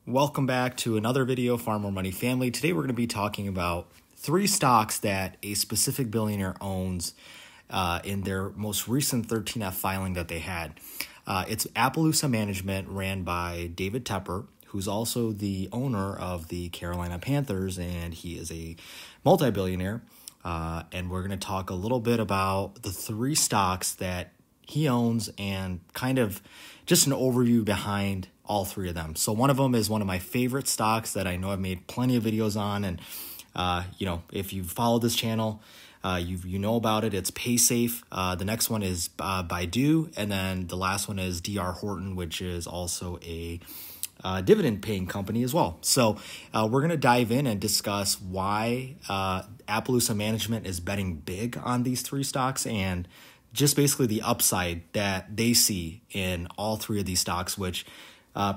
Welcome back to another video, Far More Money Family. Today we're going to be talking about 3 stocks that a specific billionaire owns in their most recent 13F filing that they had. It's Appaloosa Management, ran by David Tepper, who's also the owner of the Carolina Panthers, and he is a multi-billionaire. And we're going to talk a little bit about the 3 stocks that he owns and kind of just an overview behind all 3 of them. So one of them is one of my favorite stocks that I know I've made plenty of videos on. And, if you've followed this channel, you know about it. It's Paysafe. The next one is Baidu. And then the last one is DR Horton, which is also a dividend paying company as well. So we're going to dive in and discuss why Appaloosa Management is betting big on these 3 stocks and just basically the upside that they see in all 3 of these stocks, which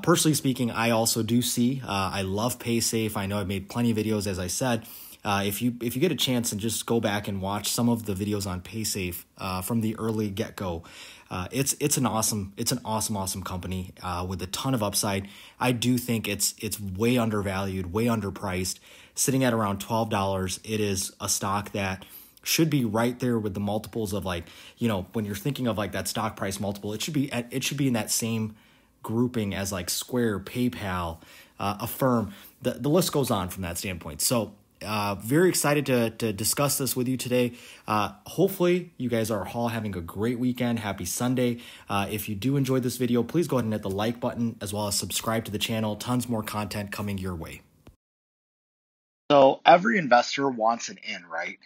personally speaking, I also do see. I love Paysafe. I know I've made plenty of videos, as I said. If you get a chance and just go back and watch some of the videos on Paysafe from the early get-go, it's an awesome company with a ton of upside. I do think it's way undervalued, way underpriced, sitting at around $12. It is a stock that should be right there with the multiples of, like, when you're thinking of like that stock price multiple, it should be in that same grouping as like Square, PayPal, Affirm. The list goes on from that standpoint. So very excited to discuss this with you today. Hopefully you guys are all having a great weekend. Happy Sunday. If you do enjoy this video, please go ahead and hit the like button as well as subscribe to the channel. Tons more content coming your way. So every investor wants an in, right?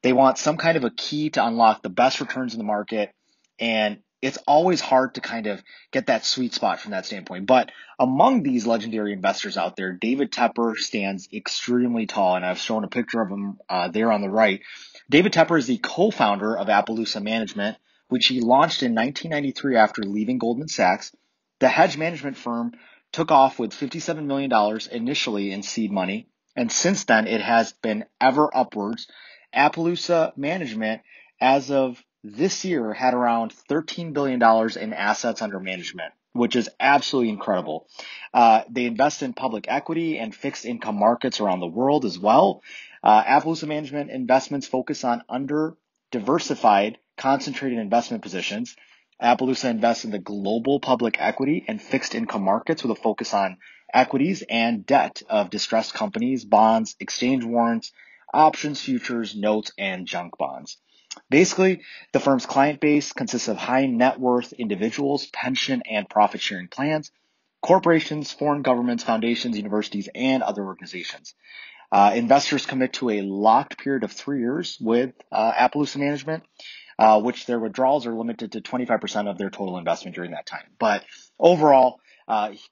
They want some kind of a key to unlock the best returns in the market. And it's always hard to kind of get that sweet spot from that standpoint. But among these legendary investors out there, David Tepper stands extremely tall. And I've shown a picture of him there on the right. David Tepper is the co-founder of Appaloosa Management, which he launched in 1993 after leaving Goldman Sachs. The hedge management firm took off with $57 million initially in seed money. And since then, it has been ever upwards. Appaloosa Management, as of this year, had around $13 billion in assets under management, which is absolutely incredible. They invest in public equity and fixed income markets around the world as well. Appaloosa Management investments focus on under-diversified, concentrated investment positions. Appaloosa invests in the global public equity and fixed income markets with a focus on equities and debt of distressed companies, bonds, exchange warrants, options, futures, notes, and junk bonds. Basically, the firm's client base consists of high net worth individuals, pension and profit sharing plans, corporations, foreign governments, foundations, universities, and other organizations. Investors commit to a locked period of 3 years with Appaloosa Management, which their withdrawals are limited to 25% of their total investment during that time. But overall,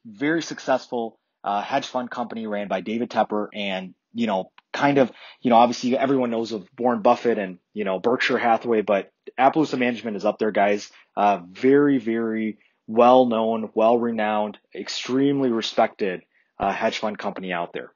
very successful hedge fund company ran by David Tepper, and obviously everyone knows of Warren Buffett and, Berkshire Hathaway, but Appaloosa Management is up there, guys. Very, very well-known, well-renowned, extremely respected hedge fund company out there.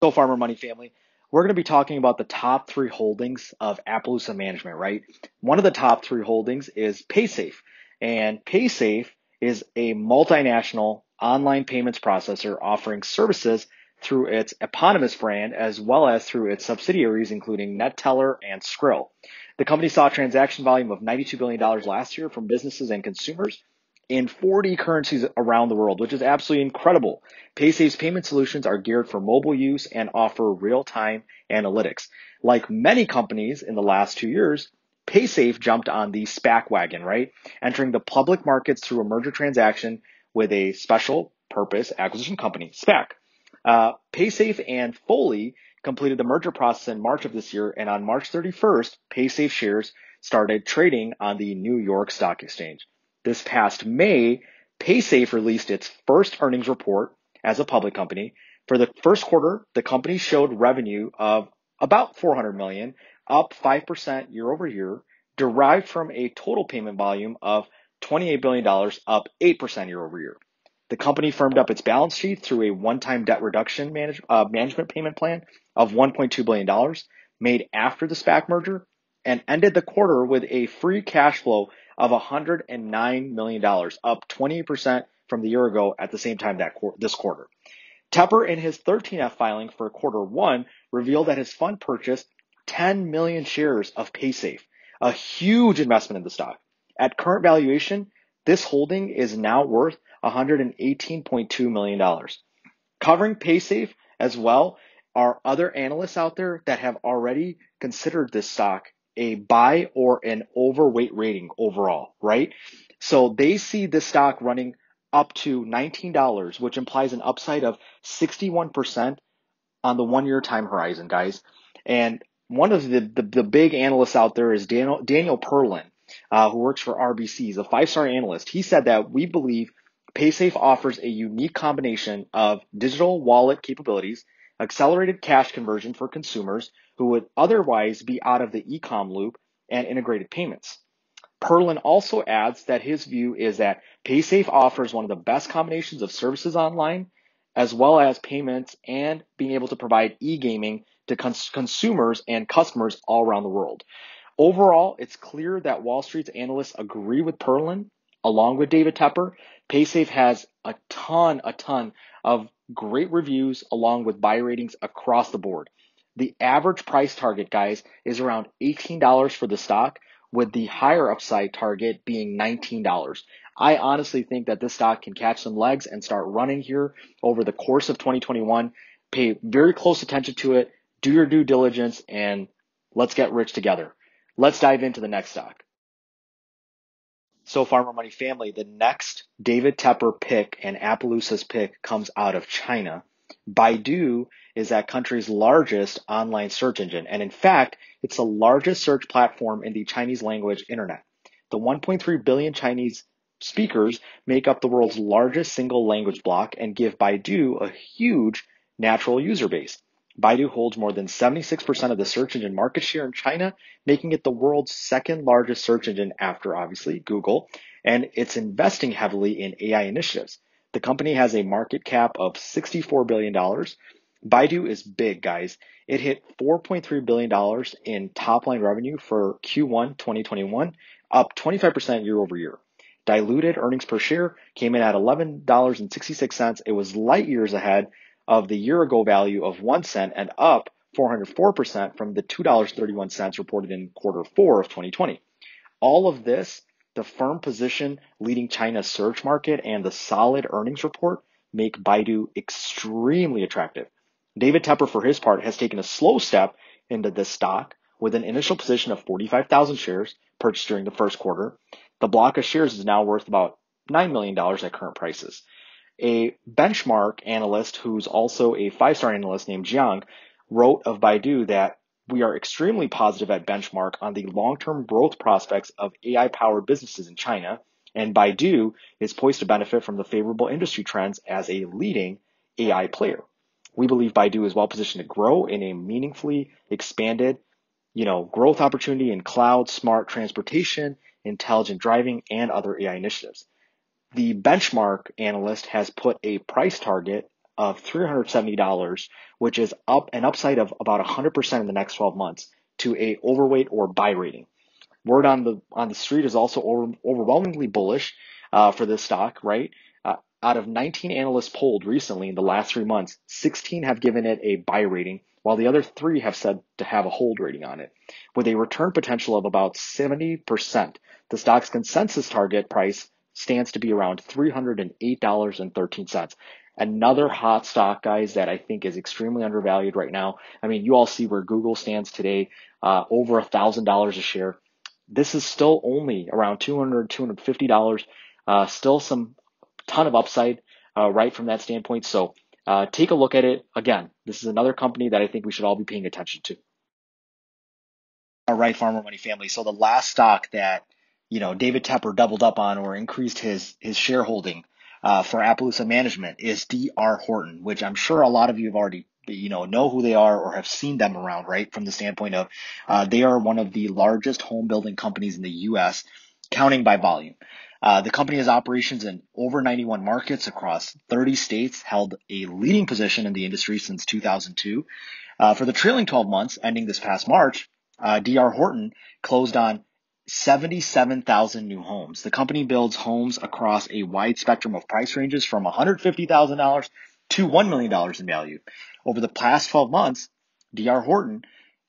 So, Far More Money Family, we're going to be talking about the top 3 holdings of Appaloosa Management, right? One of the top 3 holdings is Paysafe, and Paysafe is a multinational online payments processor offering services through its eponymous brand as well as through its subsidiaries, including NetTeller and Skrill. The company saw a transaction volume of $92 billion last year from businesses and consumers in 40 currencies around the world, which is absolutely incredible. Paysafe's payment solutions are geared for mobile use and offer real-time analytics. Like many companies in the last 2 years, Paysafe jumped on the SPAC wagon, right? Entering the public markets through a merger transaction with a special purpose acquisition company, SPAC. Paysafe and Foley completed the merger process in March of this year, and on March 31st, Paysafe shares started trading on the New York Stock Exchange. This past May, Paysafe released its first earnings report as a public company. For the first quarter, the company showed revenue of about $400 million, up 5% year over year, derived from a total payment volume of $28 billion, up 8% year over year. The company firmed up its balance sheet through a one-time debt reduction management payment plan of $1.2 billion made after the SPAC merger, and ended the quarter with a free cash flow of $109 million, up 20% from the year ago at the same time this quarter. Tepper, in his 13F filing for quarter one, revealed that his fund purchased 10 million shares of Paysafe, a huge investment in the stock. At current valuation, this holding is now worth $118.2 million. Covering Paysafe as well are other analysts out there that have already considered this stock a buy or an overweight rating overall, right? So they see this stock running up to $19, which implies an upside of 61% on the 1 year time horizon, guys. And one of the big analysts out there is Daniel Perlin, who works for RBC. He's a 5-star analyst. He said that we believe Paysafe offers a unique combination of digital wallet capabilities, accelerated cash conversion for consumers who would otherwise be out of the e-com loop, and integrated payments. Perlin also adds that his view is that Paysafe offers one of the best combinations of services online, as well as payments and being able to provide e-gaming to consumers and customers all around the world. Overall, it's clear that Wall Street's analysts agree with Perlin, along with David Tepper. Paysafe has a ton of great reviews along with buy ratings across the board. The average price target, guys, is around $18 for the stock, with the higher upside target being $19. I honestly think that this stock can catch some legs and start running here over the course of 2021. Pay very close attention to it, do your due diligence, and let's get rich together. Let's dive into the next stock. So Farmer Money family, the next David Tepper pick and Appaloosa's pick comes out of China. Baidu is that country's largest online search engine. And in fact, it's the largest search platform in the Chinese language internet. The 1.3 billion Chinese speakers make up the world's largest single language block and give Baidu a huge natural user base. Baidu holds more than 76% of the search engine market share in China, making it the world's second largest search engine after, obviously, Google, and it's investing heavily in AI initiatives. The company has a market cap of $64 billion. Baidu is big, guys. It hit $4.3 billion in top-line revenue for Q1 2021, up 25% year over year. Diluted earnings per share came in at $11.66. It was light years ahead of the year-ago value of 1 cent and up 404% from the $2.31 reported in quarter 4 of 2020. All of this, the firm position leading China's search market and the solid earnings report make Baidu extremely attractive. David Tepper, for his part, has taken a slow step into this stock with an initial position of 45,000 shares purchased during the first quarter. The block of shares is now worth about $9 million at current prices. A benchmark analyst who's also a 5-star analyst named Jiang wrote of Baidu that we are extremely positive at Benchmark on the long-term growth prospects of AI-powered businesses in China, and Baidu is poised to benefit from the favorable industry trends as a leading AI player. We believe Baidu is well positioned to grow in a meaningfully expanded, growth opportunity in cloud, smart transportation, intelligent driving, and other AI initiatives. The benchmark analyst has put a price target of $370, which is an upside of about 100% in the next 12 months to a overweight or buy rating. Word on the street is also overwhelmingly bullish for this stock, right? Out of 19 analysts polled recently in the last 3 months, 16 have given it a buy rating, while the other 3 have said to have a hold rating on it. With a return potential of about 70%, the stock's consensus target price stands to be around $308.13. Another hot stock, guys, that I think is extremely undervalued right now. I mean, you all see where Google stands today, over $1,000 a share. This is still only around $200, $250. Still some ton of upside, right from that standpoint. So take a look at it. Again, this is another company that I think we should all be paying attention to. All right, Farmer Money family. So the last stock that David Tepper doubled up on or increased his shareholding for Appaloosa Management is D.R. Horton, which I'm sure a lot of you have already know who they are or have seen them around, right? From the standpoint of they are one of the largest home building companies in the U.S., counting by volume. The company has operations in over 91 markets across 30 states, held a leading position in the industry since 2002. For the trailing 12 months ending this past March, D.R. Horton closed on 77,000 new homes. The company builds homes across a wide spectrum of price ranges from $150,000 to $1 million in value. Over the past 12 months, D.R. Horton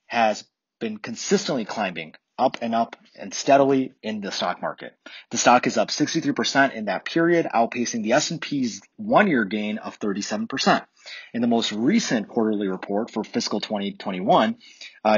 has been consistently climbing up and steadily in the stock market. The stock is up 63% in that period, outpacing the S&P's one-year gain of 37%. In the most recent quarterly report for fiscal 2021,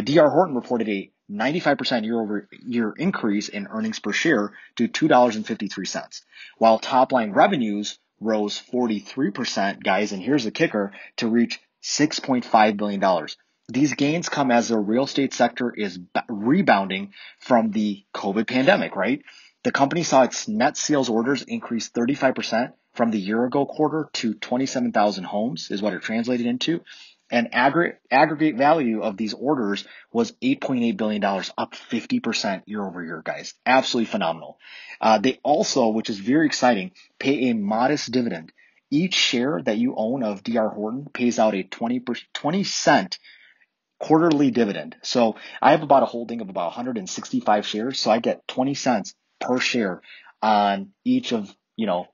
D.R. Horton reported a 95% year-over-year increase in earnings per share to $2.53, while top-line revenues rose 43%, guys, and here's the kicker, to reach $6.5 billion. These gains come as the real estate sector is rebounding from the COVID pandemic, right? The company saw its net sales orders increase 35% from the year ago quarter to 27,000 homes is what it translated into. And aggregate value of these orders was $8.8 billion, up 50% year over year, guys. Absolutely phenomenal. They also, which is very exciting, pay a modest dividend. Each share that you own of D.R. Horton pays out a 20 cent quarterly dividend. So I have about a holding of about 165 shares. So I get 20 cents per share on each of,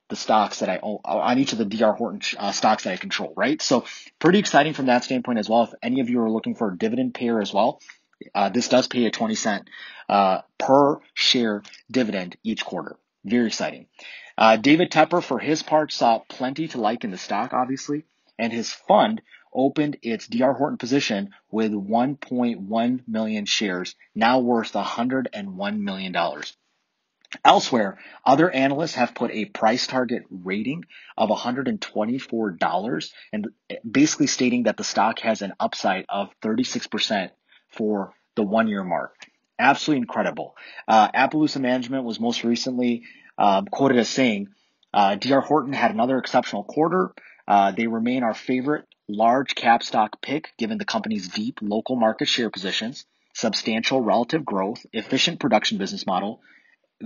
the stocks that I own, on each of the D.R. Horton stocks that I control, right? So pretty exciting from that standpoint as well. If any of you are looking for a dividend payer as well, this does pay a 20 cent per share dividend each quarter. Very exciting. David Tepper, for his part, saw plenty to like in the stock, obviously, and his fund opened its D.R. Horton position with 1.1 million shares, now worth $101 million. Elsewhere, other analysts have put a price target rating of $124 and basically stating that the stock has an upside of 36% for the 1 year mark. Absolutely incredible. Appaloosa Management was most recently quoted as saying, D.R. Horton had another exceptional quarter. They remain our favorite large cap stock pick given the company's deep local market share positions, substantial relative growth, efficient production business model,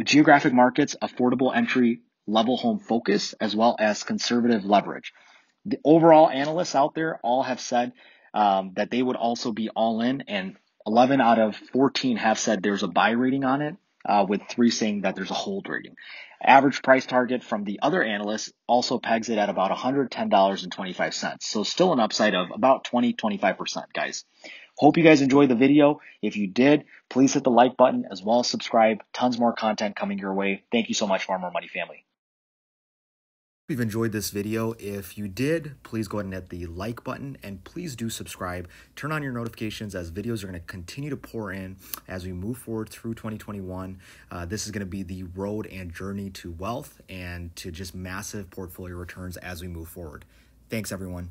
geographic markets, affordable entry level home focus, as well as conservative leverage. The overall analysts out there all have said that they would also be all in, and 11 out of 14 have said there's a buy rating on it, with 3 saying that there's a hold rating. Average price target from the other analysts also pegs it at about $110.25. So still an upside of about 25%, guys. Hope you guys enjoyed the video. If you did, please hit the like button as well as subscribe. Tons more content coming your way. Thank you so much, Farmer Money family. If you've enjoyed this video, if you did, please go ahead and hit the like button and please do subscribe. Turn on your notifications as videos are going to continue to pour in as we move forward through 2021. This is going to be the road and journey to wealth and to just massive portfolio returns as we move forward. Thanks, everyone.